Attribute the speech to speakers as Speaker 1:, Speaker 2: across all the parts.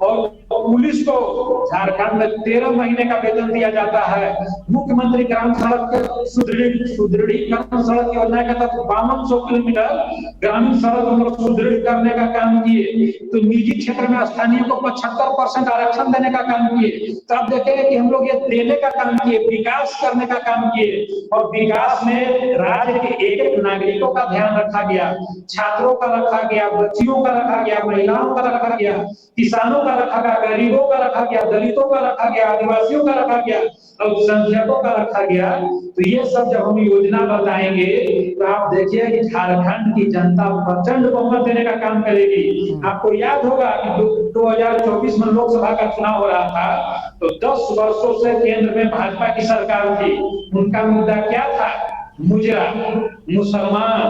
Speaker 1: और पुलिस को झारखंड में 13 महीने का वेतन दिया जाता है। मुख्यमंत्री ग्राम सड़क सुदृढ़ीकरण सड़क योजना के तहत 5200 किलोमीटर ग्रामीण सड़क हम लोग सुदृढ़ करने का काम किए। तो निजी क्षेत्र में स्थानीय को 75% आरक्षण देने का काम किए। तो आप देखेंगे कि हम लोग ये देने का काम किए, विकास करने का काम किए, और विकास में राज्य के एक एक नागरिकों का ध्यान रखा गया, छात्रों का रखा गया, बच्चियों का रखा गया, महिलाओं का रखा गया, किसानों का रखा गया, गरीबों का रखा गया, दलितों का रखा गया, आदिवासियों का रखा गया, अल्पसंख्यकों का रखा गया। तो ये सब जब हम योजना बताएंगे तो आप देखिए कि झारखंड की जनता प्रचंड बहुमत देने का काम करेगी। आपको याद होगा कि 2024 में लोकसभा का चुनाव हो रहा था, तो 10 वर्षों से केंद्र में भाजपा की सरकार थी। उनका मुद्दा क्या था? मुजरा, मुसलमान,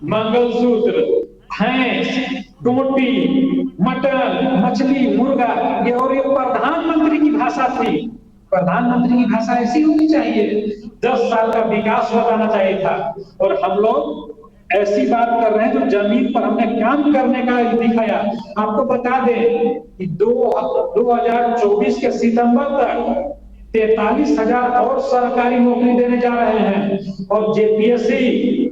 Speaker 1: मंगलसूत्र, भैंस, टोटी, मटन, मछली, मुर्गा, ये और ये प्रधानमंत्री की भाषा थी। प्रधानमंत्री की भाषा ऐसी होनी चाहिए। 10 साल का विकास बताना चाहिए था, और हम लोग ऐसी बात कर रहे हैं जो जमीन पर हमने काम करने का दिखाया। आपको बता दें कि 2024 के सितंबर तक 43,000 और सरकारी नौकरी देने जा रहे हैं। और जेपीएससी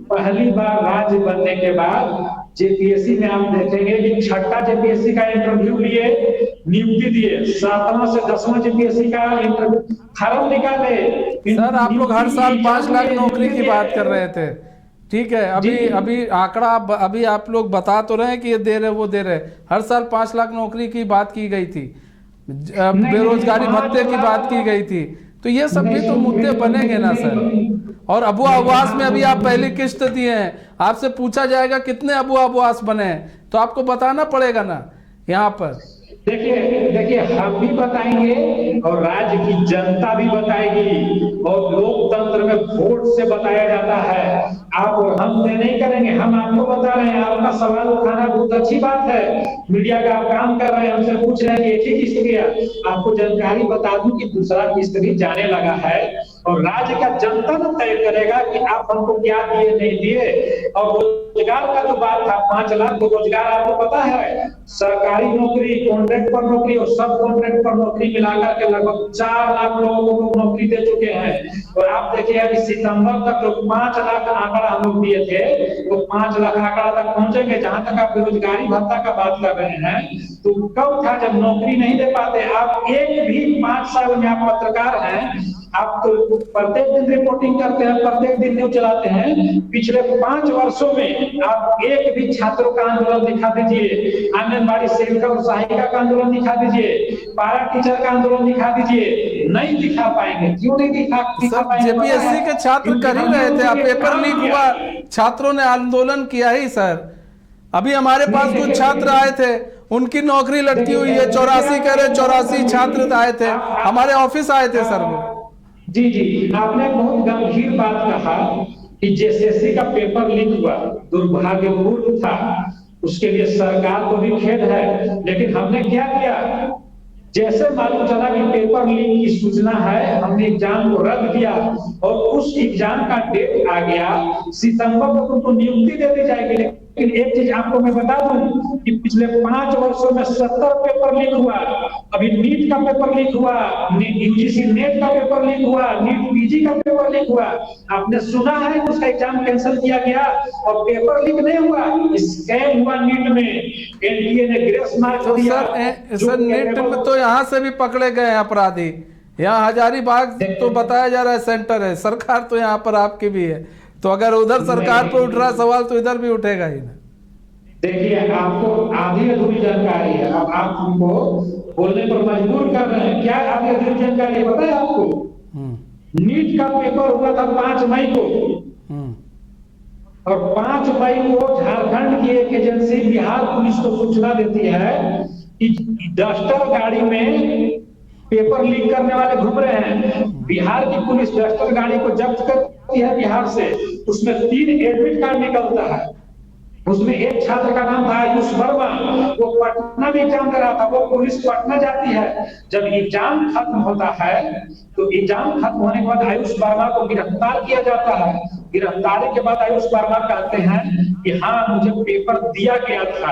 Speaker 1: पहली बार राज्य बनने के बाद जेपीएससी में आप देखेंगे कि 6ठा जेपीएससी का इंटरव्यू लिए, नियुक्ति दिए, 7वां से 10वां जेपीएससी का इंटरव्यू फॉर्म निकाले।
Speaker 2: सर आप लोग हर साल 5 लाख नौकरी की बात कर रहे थे, ठीक है। अभी आंकड़ा अभी आप लोग बता तो रहे हैं कि ये दे रहे वो दे रहे, हर साल 5 लाख नौकरी की बात की गई थी, बेरोजगारी भत्ते की बात की गई थी, तो ये सब भी तो मुद्दे बनेंगे ना सर। और अबू आवास में अभी आप पहली किस्त दिए हैं, आपसे पूछा जाएगा कितने अबू आवास बने हैं, तो आपको बताना पड़ेगा ना यहाँ पर।
Speaker 1: देखिए हम भी बताएंगे और राज्य की जनता भी बताएगी, और लोकतंत्र में वोट से बताया जाता है। आप और हम नहीं करेंगे, हम आपको बता रहे हैं। आपका सवाल उठाना बहुत अच्छी बात है, मीडिया का आप काम कर रहे हैं, हमसे पूछ रहे हैं कि एक ही किस्त गया। आपको जानकारी बता दूं कि दूसरा किस्त भी जाने लगा है, और राज्य का जनता तय करेगा कि आप हमको क्या दिए नहीं दिए। और रोजगार का जो बात था 5 लाख को रोजगार, आपको पता है सरकारी नौकरी, कॉन्ट्रैक्ट पर नौकरी और सब कॉन्ट्रैक्ट पर नौकरी मिलाकर के लगभग 4 लाख लोगों को नौकरी दे चुके हैं। और आप देखिए कि सितंबर तक जो 5 लाख आंकड़ा हम लोग दिए थे, तो 5 लाख आंकड़ा तक पहुंचेंगे। जहां तक आप बेरोजगारी भत्ता का बात कर रहे हैं, तो कब था जब नौकरी नहीं दे पाते। आप एक भी 5 साल में, आप पत्रकार हैं, आप तो प्रत्येक दिन रिपोर्टिंग करते हैं, प्रत्येक दिन न्यूज चलाते हैं, पिछले 5 वर्षों में आप एक भी छात्रों का आंदोलन दिखा दीजिए, आंगनबाड़ी सेविका और सहायिका का आंदोलन दिखा दीजिए, पारा टीचर का आंदोलन दिखा दीजिए, नहीं दिखा पाएंगे। क्यों नहीं दिखा पाएंगे?
Speaker 2: जेपीएससी के छात्र कर ही रहे थे, पेपर लीक हुआ, छात्रों ने आंदोलन किया ही सर। अभी हमारे पास कुछ छात्र आए थे, उनकी नौकरी लटकी हुई है, 84 कह रहे, 84 छात्र आए थे, हमारे ऑफिस आए थे सर वो।
Speaker 1: जी, आपने बहुत गंभीर बात कहा कि जेएसएससी का पेपर लीक हुआ, दुर्भाग्यपूर्ण था, उसके लिए सरकार को भी खेद है। लेकिन हमने क्या किया, जैसे मालूम चला कि पेपर लीक की सूचना है, हमने एग्जाम को रद्द किया, और उस एग्जाम का डेट आ गया सितंबर को, तुमको नियुक्ति दे दी जाएगी। लेकिन एक चीज आपको मैं बता दूं कि पिछले 5 वर्षों में 70 पेपर लीक हुआ। अभी नीट का पेपर लीक हुआ, यूजीसी नेट का पेपर लीक हुआ, नीट पीजी का पेपर लीक हुआ। आपने सुना है उसका एग्जाम कैंसिल किया गया, और पेपर लीक नहीं हुआ, स्कैम हुआ नीट में, एनटीए ने ग्रेस मार्क दिया।
Speaker 2: सर नीट में तो यहाँ से भी पकड़े गए हैं अपराधी, यहाँ हजारीबाग तो बताया जा रहा है सेंटर है, सरकार तो यहाँ पर आपकी भी है, तो अगर उधर सरकार पर उठ रहा सवाल तो इधर भी उठेगा ही ना।
Speaker 1: देखिए आपको आधी अधूरी जानकारी है, अब आप हमको बोलने पर मजबूर कर रहे हैं। क्या आधी अधूरी जानकारी है पता है आपको? नीट का पेपर हुआ था 5 मई को, और 5 मई को झारखंड की एक एजेंसी बिहार पुलिस को सूचना देती है कि डस्टर गाड़ी में पेपर लीक करने वाले घूम रहे हैं। बिहार की पुलिस डस्टर गाड़ी को जब्त करती है बिहार से, उसमें 3 एडमिट कार्ड निकलता है। उसमें एक छात्र का नाम था आयुष वर्मा, वो पटना में एग्जाम दे रहा था, वो पुलिस पटना जाती है। जब एग्जाम खत्म होता है, तो एग्जाम खत्म होने के बाद आयुष वर्मा को गिरफ्तार किया जाता है। गिरफ्तारी के बाद आयुष वर्मा कहते हैं कि हाँ मुझे पेपर दिया गया था,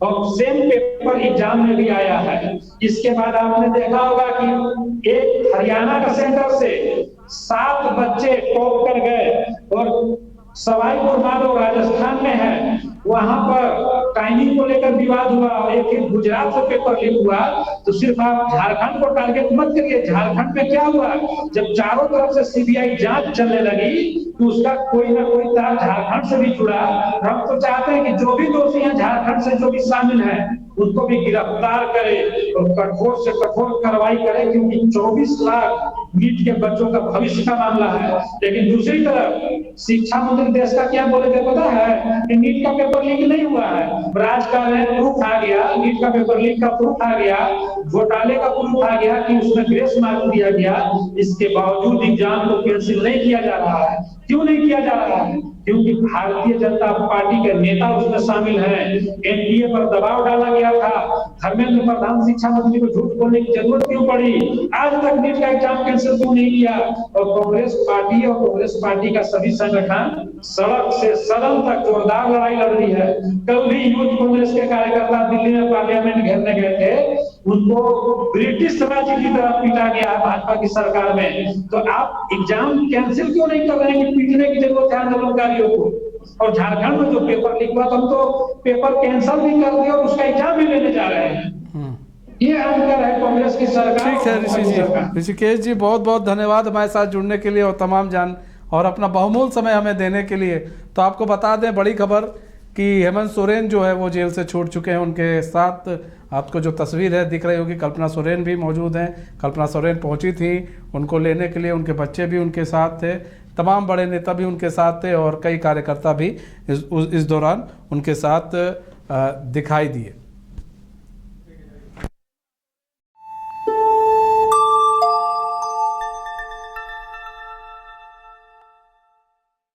Speaker 1: और सेम पेपर एग्जाम में भी आया है। इसके बाद आपने देखा होगा कि एक हरियाणा का सेंटर से 7 बच्चे टॉप कर गए, और सवाई माधोपुर राजस्थान में है, वहां पर टाइमिंग को लेकर विवाद हुआ और एक गुजरात से पेपर लीक हुआ। तो सिर्फ आप झारखंड को टारगेट मत करिए। झारखंड में क्या हुआ, जब चारों तरफ से सीबीआई जांच चलने लगी तो उसका कोई ना कोई तार झारखंड से भी जुड़ा। हम तो चाहते हैं कि जो भी दोषी हैं झारखंड से जो भी शामिल हैं उनको भी गिरफ्तार करे और कठोर से कठोर कार्रवाई करे, क्योंकि 24 लाख नीट के बच्चों का भविष्य का मामला है। लेकिन दूसरी तरफ शिक्षा मंत्री देश का क्या बोले थे पता है, कि नीट का पेपर लीक नहीं हुआ है, राजकारण में प्रूफ आ गया, नीट का पेपर लीक का प्रूफ आ गया, घोटाले का प्रूफ आ गया कि उसमें ग्रेस मार्क दिया गया। इसके बावजूद एग्जाम को कैंसिल नहीं किया जा रहा है। क्यों नहीं किया जा रहा है? क्योंकि भारतीय जनता पार्टी के नेता उसमें शामिल हैं। एनडीए पर दबाव डाला गया था। धर्मेंद्र प्रधान शिक्षा मंत्री को झूठ बोलने की जरूरत क्यों पड़ी? आज तक नीट का एग्जाम कैंसिल क्यों नहीं किया? और कांग्रेस पार्टी और कांग्रेस पार्टी का सभी संगठन सड़क से सदन तक जोरदार लड़ाई लड़ रही है। कल भी यूथ कांग्रेस के कार्यकर्ता दिल्ली में पार्लियामेंट घेरने गए थे, उनको ब्रिटिश राज्य की तरफ पीटा गया भाजपा की सरकार में। तो आप एग्जाम कैंसिल क्यों नहीं कर रहे हैं कि पीटने की जरूरत है आंदोलनकारियों को? और झारखंड में जो पेपर लीक हुआ तो हम तो पेपर कैंसिल भी कर दिया और उसका एग्जाम भी लेने जा रहे हैं। ये अंतर है कांग्रेस की सरकार।
Speaker 2: ठीक है ऋषि जी, ऋषिकेश जी बहुत बहुत धन्यवाद हमारे साथ जुड़ने के लिए और तमाम जान और अपना बहुमूल्य समय हमें देने के लिए। तो आपको बता दें बड़ी खबर कि हेमंत सोरेन जो है वो जेल से छूट चुके हैं। उनके साथ आपको जो तस्वीर है दिख रही होगी, कल्पना सोरेन भी मौजूद हैं। कल्पना सोरेन पहुंची थी उनको लेने के लिए, उनके बच्चे भी उनके साथ थे, तमाम बड़े नेता भी उनके साथ थे और कई कार्यकर्ता भी इस दौरान उनके साथ दिखाई दिए।